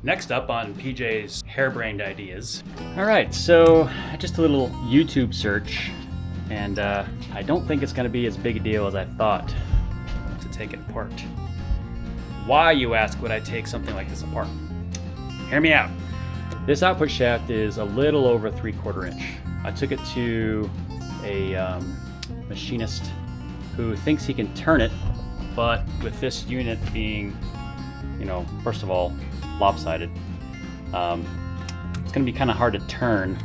Next up on PJ's harebrained ideas. All right, so just a little YouTube search, and I don't think it's going to be as big a deal as I thought to take it apart. Why, you ask, would I take something like this apart? Hear me out. This output shaft is a little over 3/4 inch. I took it to a machinist who thinks he can turn it, but with this unit being, first of all, lopsided, it's gonna be kind of hard to turn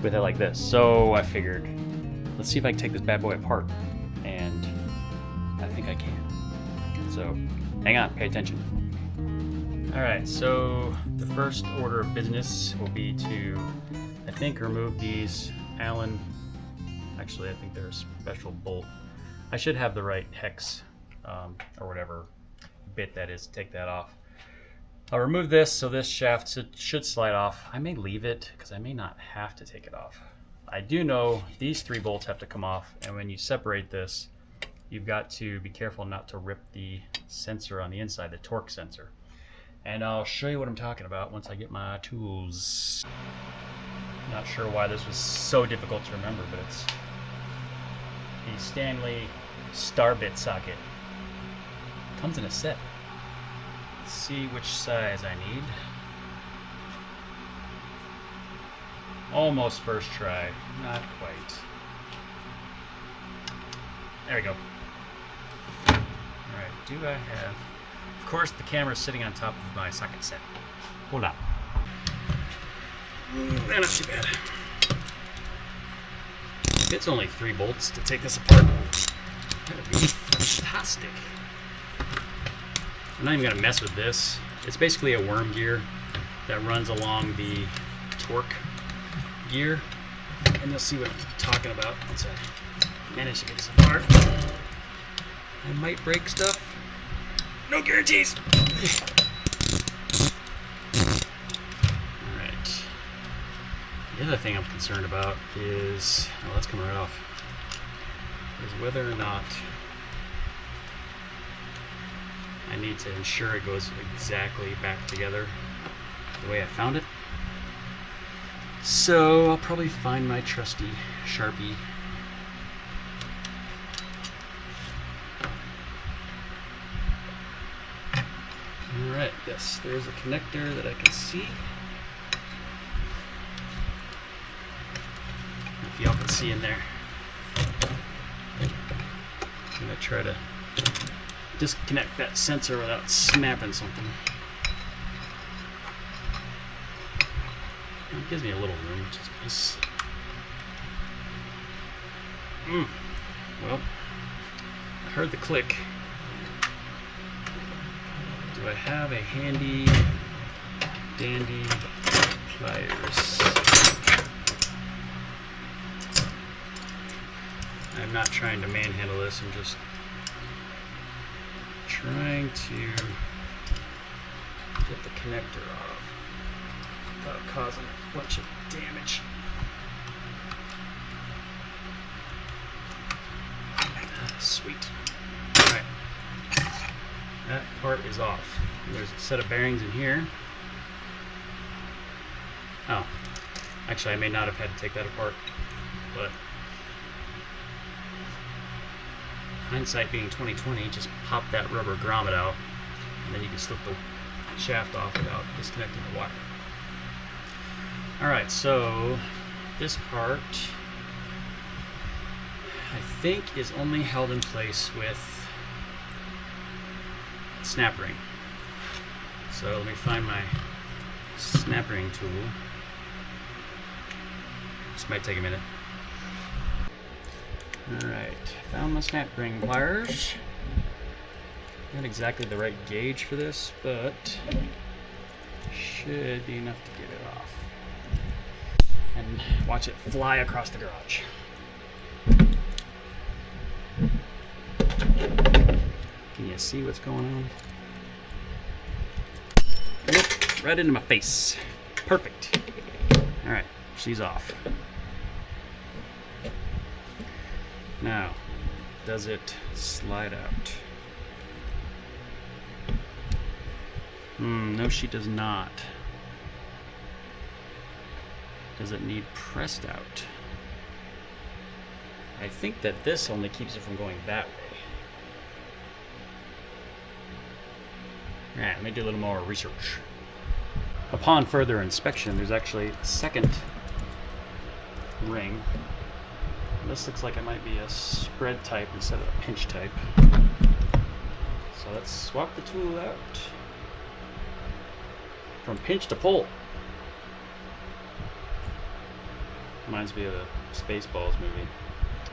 with it like this. So I figured, let's see if I can take this bad boy apart, and I think I can. So hang on, pay attention. All right, so the first order of business will be to, I think, remove these Allen. Actually, I think they're a special bolt. I should have the right hex or whatever bit that is to take that off. I'll remove this, so this shaft should slide off. I may leave it because I may not have to take it off. I do know these 3 bolts have to come off, and when you separate this, you've got to be careful not to rip the sensor on the inside, the torque sensor. And I'll show you what I'm talking about once I get my tools. Not sure why this was so difficult to remember, but it's the Stanley star bit socket. Comes in a set. Let's see which size I need. Almost first try, not quite. There we go. Alright, do I have... Of course, the camera's sitting on top of my socket set. Hold on. Not too bad. It's only 3 bolts to take this apart. That would be fantastic. I'm not even gonna mess with this. It's basically a worm gear that runs along the torque gear. And you'll see what I'm talking about once I manage to get this apart. I might break stuff. No guarantees. Alright. The other thing I'm concerned about is, well, that's coming right off, is whether or not I need to ensure it goes exactly back together the way I found it. So I'll probably find my trusty Sharpie. Alright, yes, there's a connector that I can see. If y'all can see in there. I'm going to try to disconnect that sensor without snapping something. It gives me a little room, which is nice. Well, I heard the click. Do I have a handy dandy pliers? I'm not trying to manhandle this, I'm just trying to get the connector off without causing a bunch of damage. Sweet. Alright. That part is off. There's a set of bearings in here. Oh. Actually, I may not have had to take that apart, but hindsight being 20/20, just pop that rubber grommet out, and then you can slip the shaft off without disconnecting the wire. Alright, so this part I think is only held in place with a snap ring. So let me find my snap ring tool. This might take a minute. Alright, found my snap ring pliers. Not exactly the right gauge for this, but should be enough to get it off. And watch it fly across the garage. Can you see what's going on? Yep, right into my face. Perfect. Alright, she's off. Now, does it slide out? No, she does not. Does it need pressed out? I think that this only keeps it from going that way. Alright, let me do a little more research. Upon further inspection, there's actually a second ring. This looks like it might be a spread type instead of a pinch type. So let's swap the tool out. From pinch to pull. Reminds me of a Spaceballs movie.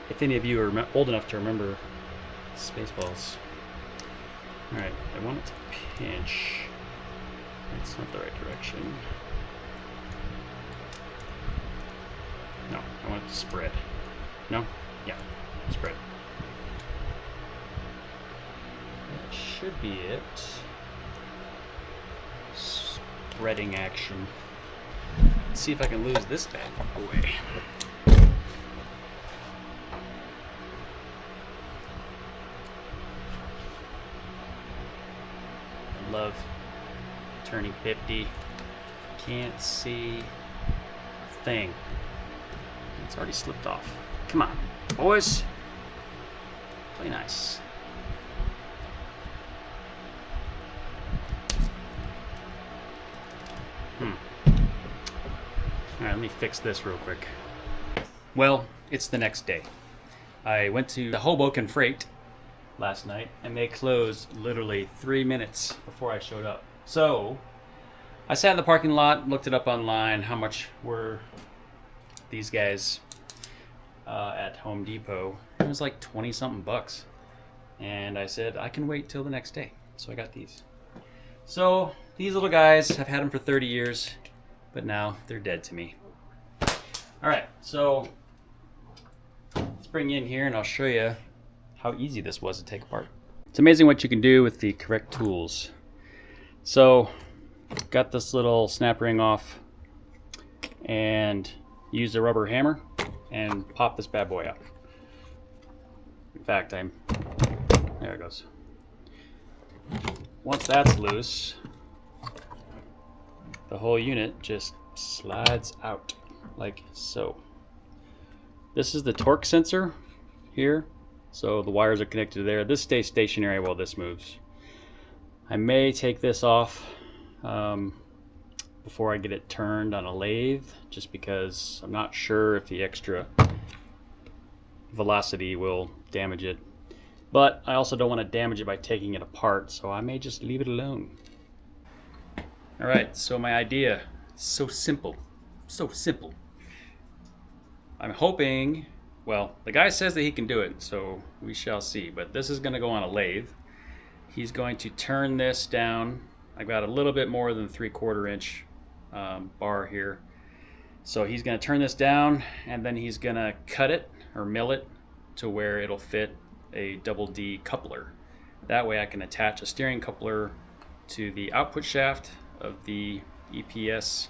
If any of you are old enough to remember Spaceballs. Alright, I want it to pinch. It's not the right direction. No, I want it to spread. No? Yeah, spread. That should be it. Spreading action. Let's see if I can lose this bad boy. I love turning 50. Can't see a thing. It's already slipped off. Come on, boys. Play nice. Alright, let me fix this real quick. Well, it's the next day. I went to the Hoboken Freight last night, and they closed literally 3 minutes before I showed up. So, I sat in the parking lot, looked it up online, how much were these guys at Home Depot. It was like 20-something bucks. And I said, I can wait till the next day. So I got these. So, these little guys, I've had them for 30 years, but now they're dead to me. Alright, so let's bring you in here and I'll show you how easy this was to take apart. It's amazing what you can do with the correct tools. So, got this little snap ring off and used a rubber hammer and pop this bad boy out. In fact, there it goes. Once that's loose, the whole unit just slides out like so. This is the torque sensor here, so the wires are connected to there. This stays stationary while this moves. I may take this off before I get it turned on a lathe, just because I'm not sure if the extra velocity will damage it. But I also don't want to damage it by taking it apart, so I may just leave it alone. Alright, so my idea is so simple. So simple. I'm hoping, well, the guy says that he can do it, so we shall see. But this is going to go on a lathe. He's going to turn this down. I've got a little bit more than 3/4 inch bar here. So he's going to turn this down, and then he's going to cut it or mill it to where it'll fit a double D coupler. That way I can attach a steering coupler to the output shaft of the EPS,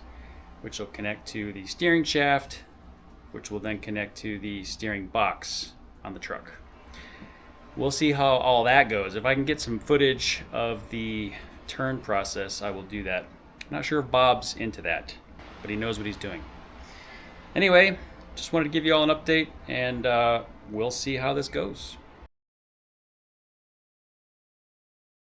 which will connect to the steering shaft, which will then connect to the steering box on the truck. We'll see how all that goes. If I can get some footage of the turn process, I will do that. I'm not sure if Bob's into that, but he knows what he's doing. Anyway, just wanted to give you all an update, and we'll see how this goes.